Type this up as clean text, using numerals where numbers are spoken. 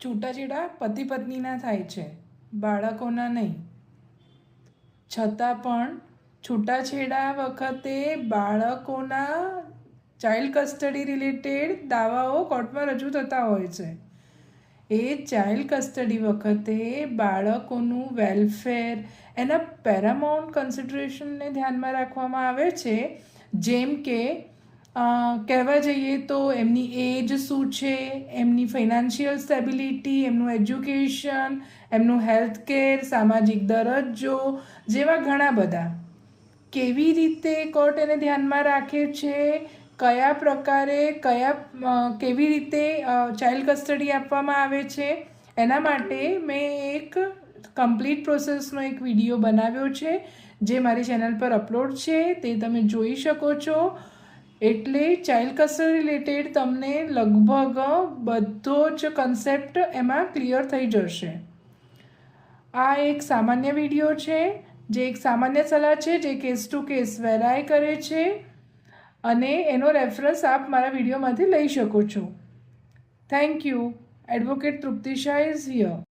છૂટાછેડા પતિ પત્નીના થાય છે, બાળકોના નહીં. છતાં પણ છૂટાછેડા વખતે બાળકોના ચાઇલ્ડ કસ્ટડી રિલેટેડ દાવાઓ કોર્ટમાં રજૂ થતા હોય છે. એ ચાઇલ્ડ કસ્ટડી વખતે બાળકોનું વેલફેર, એના પેરામાઉન્ટ કન્સિડરેશનને ધ્યાનમાં રાખવામાં આવે છે. જેમ કે કહેવા જઈએ તો એમની એજ શું છે, એમની ફાઇનાન્શિયલ સ્ટેબિલિટી, એમનું એજ્યુકેશન, એમનું હેલ્થ કેર, સામાજિક દરજ્જો જેવા ઘણા બધા. કેવી રીતે કોર્ટ એને ધ્યાનમાં રાખે છે, કયા પ્રકારે કેવી રીતે ચાઇલ્ડ કસ્ટડી આપવામાં આવે છે, એના માટે મેં એક કમ્પ્લીટ પ્રોસેસનો એક વિડીયો બનાવ્યો છે જે મારી ચેનલ પર અપલોડ છે, તે તમે જોઈ શકો છો. એટલે ચાઇલ્ડ કસ્ટડી રિલેટેડ તમને લગભગ બધો જ કન્સેપ્ટ એમાં ક્લિયર થઈ જશે. આ એક સામાન્ય વિડીયો છે, જે એક સામાન્ય સલાહ છે જે કેસ ટુ કેસ વેરાય કરે છે, અને એનો રેફરન્સ આપ મારા વિડીયોમાંથી લઈ શકો છો. Thank you. Advocate Trupti Shah is here.